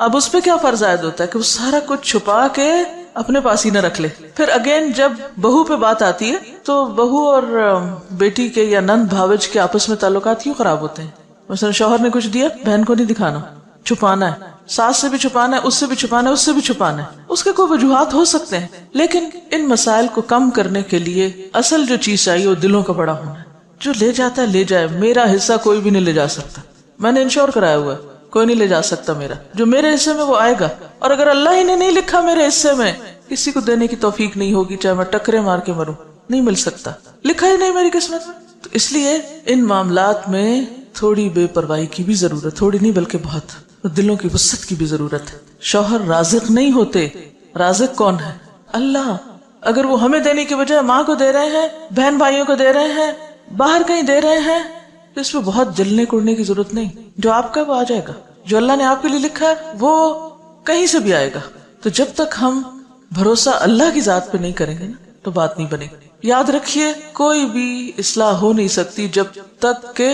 اب اس پہ کیا فرض عائد ہوتا ہے کہ وہ سارا کچھ چھپا کے اپنے پاس ہی نہ رکھ لے. پھر اگین جب بہو پہ بات آتی ہے تو بہو اور بیٹی کے یا نند بھاوج کے آپس میں تعلقات کیوں خراب ہوتے ہیں؟ مثلا شوہر نے کچھ دیا, بہن کو نہیں دکھانا, چھپانا ہے, ساس سے بھی چھپانا ہے, اس سے بھی چھپانا ہے, اس سے بھی چھپانا ہے. اس کے کوئی وجوہات ہو سکتے ہیں, لیکن ان مسائل کو کم کرنے کے لیے اصل جو چیز چاہیے وہ دلوں کا بڑا ہونا ہے. جو لے جاتا ہے لے جائے, میرا حصہ کوئی بھی نہیں لے جا سکتا. میں نے انشور کرایا ہوا ہے, کوئی نہیں لے جا سکتا میرا. جو میرے حصے میں وہ آئے گا, اور اگر اللہ ہی نے نہیں لکھا میرے حصے میں, کسی کو دینے کی توفیق نہیں ہوگی, چاہے میں ٹکرے مار کے مروں, نہیں مل سکتا, لکھا ہی نہیں میری قسمت میں. تو اس لیے ان معاملات میں تھوڑی بے پرواہی کی بھی ضرورت, تھوڑی نہیں بلکہ بہت, دلوں کی وسعت کی بھی ضرورت ہے. شوہر رازق نہیں ہوتے. رازق کون ہے؟ اللہ. اگر وہ ہمیں دینے کی بجائے ماں کو دے رہے ہیں، بہن بھائیوں کو دے رہے ہیں، باہر کہیں دے رہے ہیں، تو اس پہ بہت جلنے کوڑنے کی ضرورت نہیں. جو آپ کا وہ آ جائے گا. جو اللہ نے آپ کے لیے لکھا ہے وہ کہیں سے بھی آئے گا. تو جب تک ہم بھروسہ اللہ کی ذات پہ نہیں کریں گے نا تو بات نہیں بنے گی. یاد رکھیے کوئی بھی اصلاح ہو نہیں سکتی جب تک کہ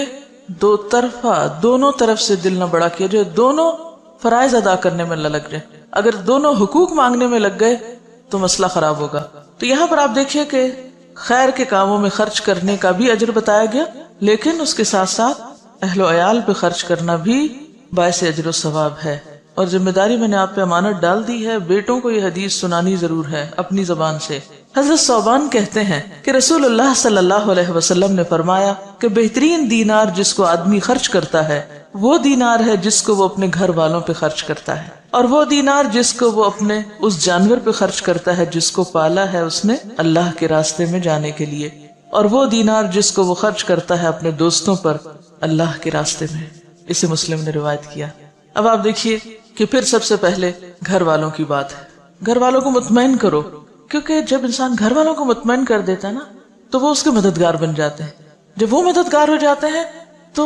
دو طرفہ دونوں طرف سے دل نہ بڑا کیا جائے، دونوں فرائض ادا کرنے میں نہ لگ جائے. اگر دونوں حقوق مانگنے میں لگ گئے تو مسئلہ خراب ہوگا. تو یہاں پر آپ دیکھیے کہ خیر کے کاموں میں خرچ کرنے کا بھی اجر بتایا گیا، لیکن اس کے ساتھ ساتھ اہل و عیال پہ خرچ کرنا بھی باعث اجر و ثواب ہے. اور ذمہ داری میں نے آپ پہ امانت ڈال دی ہے، بیٹوں کو یہ حدیث سنانی ضرور ہے اپنی زبان سے. حضرت ثوبان کہتے ہیں کہ رسول اللہ صلی اللہ علیہ وسلم نے فرمایا کہ بہترین دینار جس کو آدمی خرچ کرتا ہے وہ دینار ہے جس کو وہ اپنے گھر والوں پہ خرچ کرتا ہے، اور وہ دینار جس کو وہ اپنے اس جانور پہ خرچ کرتا ہے جس کو پالا ہے اس نے اللہ کے راستے میں جانے کے لیے، اور وہ دینار جس کو وہ خرچ کرتا ہے اپنے دوستوں پر اللہ کے راستے میں. اسے مسلم نے روایت کیا. اب آپ دیکھیے کہ پھر سب سے پہلے گھر والوں کی بات ہے. گھر والوں کو مطمئن کرو، کیونکہ جب انسان گھر والوں کو مطمئن کر دیتا ہے نا تو وہ اس کے مددگار بن جاتے ہیں. جب وہ مددگار ہو جاتے ہیں تو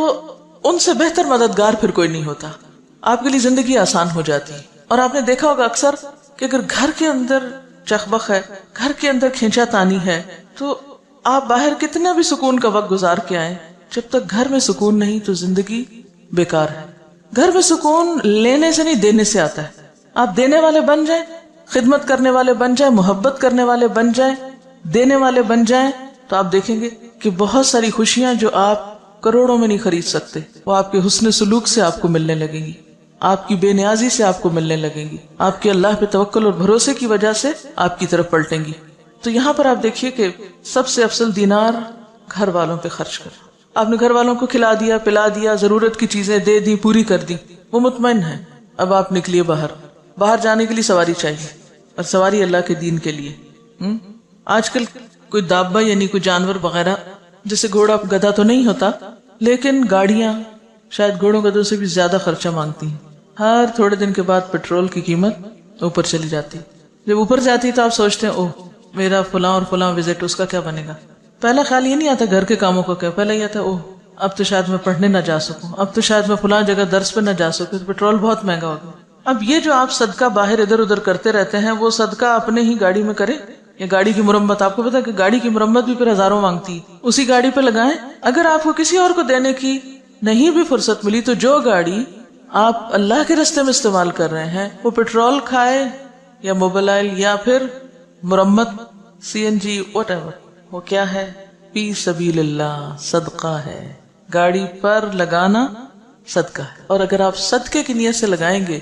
ان سے بہتر مددگار پھر کوئی نہیں ہوتا. آپ کے لیے زندگی آسان ہو جاتی ہے. اور آپ نے دیکھا ہوگا اکثر کہ اگر گھر کے اندر چخبخ ہے، گھر کے اندر کھینچا تانی ہے، تو آپ باہر کتنا بھی سکون کا وقت گزار کے آئیں، جب تک گھر میں سکون نہیں تو زندگی بیکار ہے. گھر میں سکون لینے سے نہیں دینے سے آتا ہے. آپ دینے والے بن جائیں، خدمت کرنے والے بن جائیں، محبت کرنے والے بن جائیں، دینے والے بن جائیں، تو آپ دیکھیں گے کہ بہت ساری خوشیاں جو آپ کروڑوں میں نہیں خرید سکتے وہ آپ کے حسن سلوک سے آپ کو ملنے لگیں گی، آپ کی بے نیازی سے آپ کو ملنے لگیں گی، آپ کے اللہ پہ توکل اور بھروسے کی وجہ سے آپ کی طرف پلٹیں گی. تو یہاں پر آپ دیکھیے کہ سب سے افضل دینار گھر والوں پہ خرچ کر. آپ نے گھر والوں کو کھلا دیا، پلا دیا، ضرورت کی چیزیں دے دی، پوری کر دی، وہ مطمئن ہے. اب آپ نکلیے باہر جانے کے لیے سواری چاہیے، اور سواری اللہ کے دین کے لیے. آج کل کوئی دابہ یعنی کوئی جانور وغیرہ جیسے گھوڑا گدھا تو نہیں ہوتا، لیکن گاڑیاں شاید گھوڑوں گدھوں سے بھی زیادہ خرچہ مانگتی ہیں. ہر تھوڑے دن کے بعد پیٹرول کی قیمت اوپر چلی جاتی. جب اوپر جاتی تو آپ سوچتے ہیں اوہ میرا فلاں اور فلاں وزٹ، اس کا کیا بنے گا. پہلا خیال یہ نہیں آتا گھر کے کاموں کو کیا، پہلے یہ آتا اوہ اب تو شاید میں پڑھنے نہ جا سکوں، اب تو شاید میں فلاں جگہ درس پہ نہ جا سکوں، پیٹرول بہت مہنگا ہوگا. اب یہ جو آپ صدقہ باہر ادھر ادھر کرتے رہتے ہیں وہ صدقہ اپنے ہی گاڑی میں کریں یا گاڑی کی مرمت. آپ کو پتا کہ گاڑی کی مرمت بھی پھر ہزاروں مانگتی، اسی گاڑی پہ لگائیں. اگر آپ کو کسی اور کو دینے کی نہیں بھی فرصت ملی تو جو گاڑی آپ اللہ کے راستے میں استعمال کر رہے ہیں وہ پیٹرول کھائے یا موبائل یا پھر مرمت CNG واٹ ایور، وہ کیا ہے؟ فی سبیل اللہ، صدقہ ہے. گاڑی پر لگانا صدقہ ہے. اور اگر آپ صدقے کی نیت سے لگائیں گے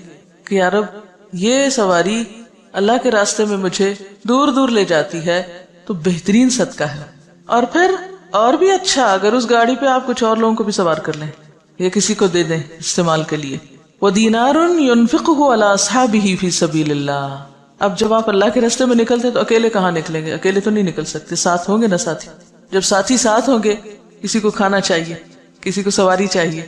کہ یا رب یہ سواری اللہ کے راستے میں مجھے دور دور لے جاتی ہے تو بہترین صدقہ ہے. اور پھر اور بھی اچھا اگر اس گاڑی پہ آپ کچھ اور لوگوں کو بھی سوار کر لیں یا کسی کو دے دیں استعمال کے لیے. وَدِينَارٌ يُنْفِقُهُ عَلَىٰ أَصْحَابِهِ فِي سَبِيلِ اللَّهِ. اب جب آپ اللہ کے راستے میں نکلتے تو اکیلے کہاں نکلیں گے؟ اکیلے تو نہیں نکل سکتے، ساتھ ہوں گے نا ساتھی. جب ساتھی ساتھ ہوں گے، کسی کو کھانا چاہیے، کسی کو سواری چاہیے،